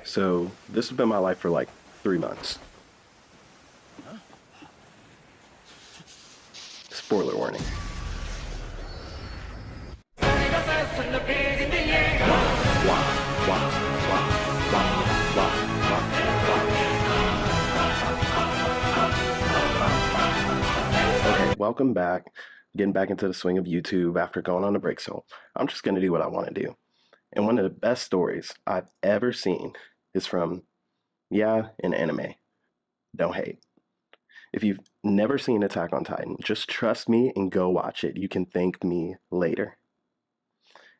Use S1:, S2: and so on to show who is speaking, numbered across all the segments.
S1: So this has been my life for like 3 months. Spoiler warning. Okay, welcome back. Getting back into the swing of YouTube after going on a break, so I'm just going to do what I want to do. And one of the best stories I've ever seen is from, an anime. Don't hate. If you've never seen Attack on Titan, just trust me and go watch it. You can thank me later.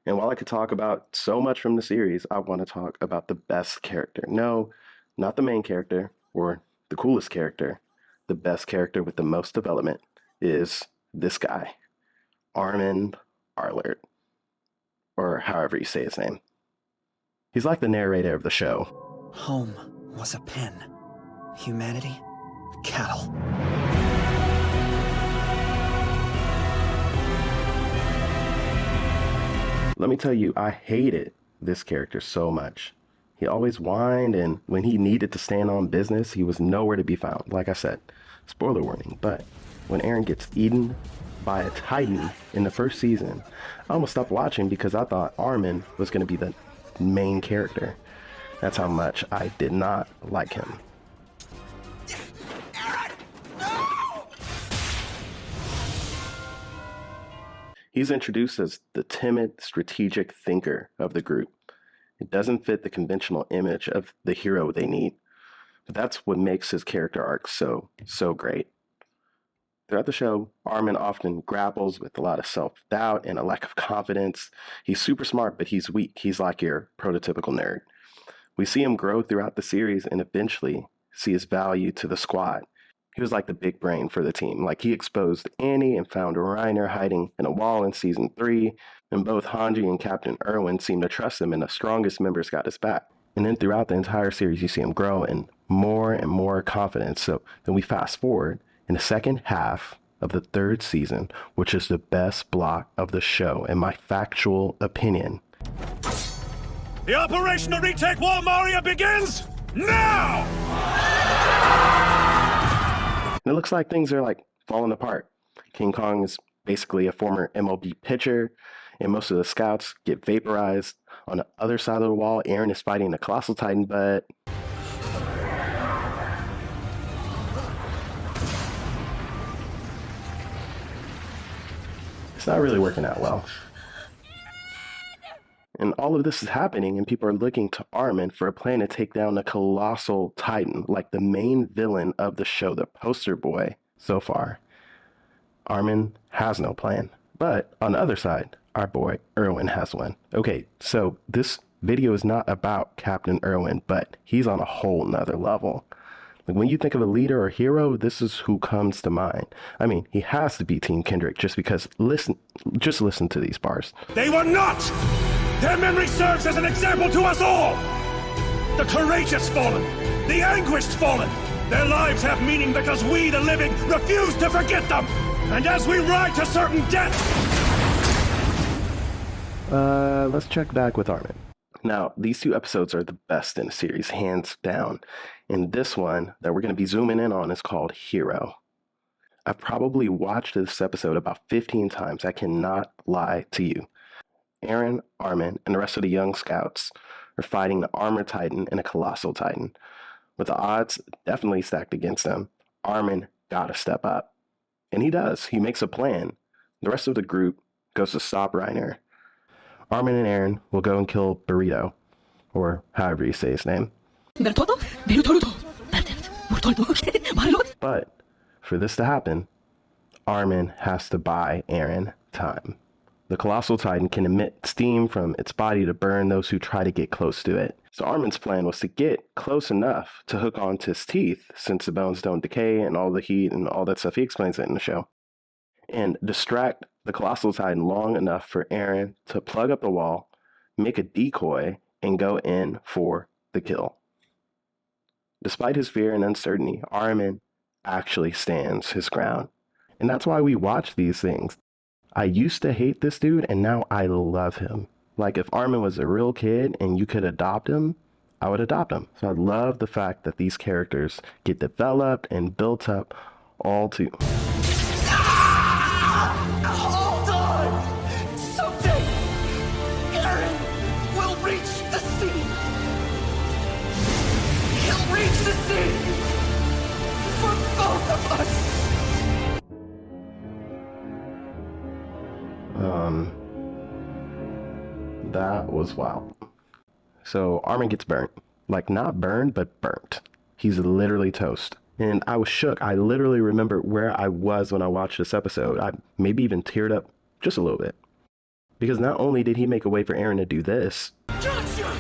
S1: And while I could talk about so much from the series, I want to talk about the best character. No, not the main character or the coolest character. The best character with the most development is this guy, Armin Arlert, or however you say his name. He's like the narrator of the show.
S2: Home was a pen. Humanity, cattle.
S1: Let me tell you, I hated this character so much. He always whined, and when he needed to stand on business, he was nowhere to be found. Like I said, spoiler warning, but when Eren gets eaten by a Titan in the first season, I almost stopped watching because I thought Armin was going to be the main character. That's how much I did not like him.
S2: Eren, no!
S1: He's introduced as the timid, strategic thinker of the group. It doesn't fit the conventional image of the hero they need, but that's what makes his character arc so great. Throughout the show, Armin often grapples with a lot of self-doubt and a lack of confidence. He's super smart, but he's weak. He's like your prototypical nerd. We see him grow throughout the series and eventually see his value to the squad. He was like the big brain for the team. Like, he exposed Annie and found Reiner hiding in a wall in season 3, and both Hanji and Captain Erwin seemed to trust him, and the strongest members got his back. And then throughout the entire series, you see him grow in more and more confidence. So then we fast forward in the second half of the 3rd season, which is the best block of the show, in my factual opinion.
S3: The operational retake Wall Maria begins now!
S1: And it looks like things are like falling apart. King Kong is basically a former MLB pitcher, and most of the scouts get vaporized. On the other side of the wall, Eren is fighting the Colossal Titan, but it's not really working out well. And all of this is happening, and people are looking to Armin for a plan to take down the Colossal Titan, like the main villain of the show, the poster boy so far. Armin has no plan. But on the other side, our boy Erwin has one. Okay, so this video is not about Captain Erwin, but he's on a whole nother level. Like, when you think of a leader or hero, this is who comes to mind. I mean, he has to be Team Kendrick just because, just listen to these bars.
S3: They were not! Their memory serves as an example to us all! The courageous fallen, the anguished fallen. Their lives have meaning because we, the living, refuse to forget them! And as we ride to certain death...
S1: Let's check back with Armin. Now, these 2 episodes are the best in the series, hands down. And this one that we're going to be zooming in on is called Hero. I've probably watched this episode about 15 times. I cannot lie to you. Eren, Armin, and the rest of the young scouts are fighting the Armor Titan and a Colossal Titan. With the odds definitely stacked against them, Armin gotta step up. And he does. He makes a plan. The rest of the group goes to stop Reiner. Armin and Eren will go and kill Burrito, or however you say his name. But for this to happen, Armin has to buy Eren time. The Colossal Titan can emit steam from its body to burn those who try to get close to it. So Armin's plan was to get close enough to hook onto his teeth, since the bones don't decay and all the heat and all that stuff. He explains it in the show. And distract the Colossal Titan long enough for Eren to plug up the wall, make a decoy, and go in for the kill. Despite his fear and uncertainty, Armin actually stands his ground. And that's why we watch these things. I used to hate this dude, and now I love him. Like, if Armin was a real kid and you could adopt him, I would adopt them. So I love the fact that these characters get developed and built up all too.
S2: Hold on! Someday, Eren will reach the sea! He'll reach the sea! For both of us!
S1: That was wild. So Armin gets burnt. Like, not burned, but burnt. He's literally toast. And I was shook. I literally remember where I was when I watched this episode. I maybe even teared up just a little bit. Because not only did he make a way for Eren to do this,
S2: Gotcha!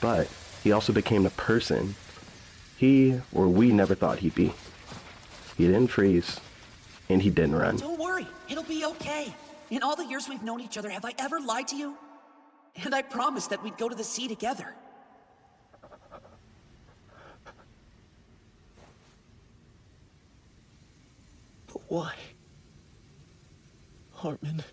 S1: but he also became the person he or we never thought he'd be. He didn't freeze, and he didn't run.
S4: Don't worry, it'll be okay. In all the years we've known each other, have I ever lied to you? And I promised that we'd go to the sea together.
S2: But why? Armin,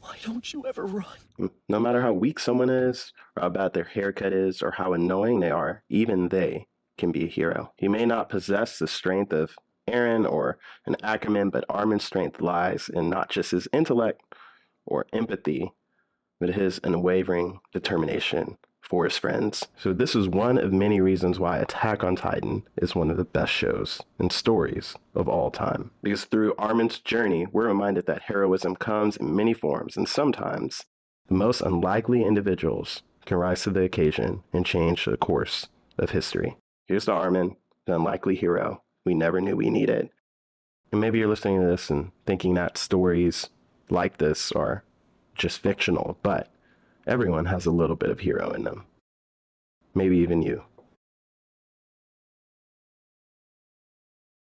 S2: why don't you ever run?
S1: No matter how weak someone is, or how bad their haircut is, or how annoying they are, even they can be a hero. He may not possess the strength of Eren or an Ackerman, but Armin's strength lies in not just his intellect or empathy, but his unwavering determination for his friends. So this is one of many reasons why Attack on Titan is one of the best shows and stories of all time. Because through Armin's journey, we're reminded that heroism comes in many forms, and sometimes the most unlikely individuals can rise to the occasion and change the course of history. Here's to Armin, the unlikely hero we never knew we needed. And maybe you're listening to this and thinking that stories like this are just fictional, but everyone has a little bit of hero in them. Maybe even you.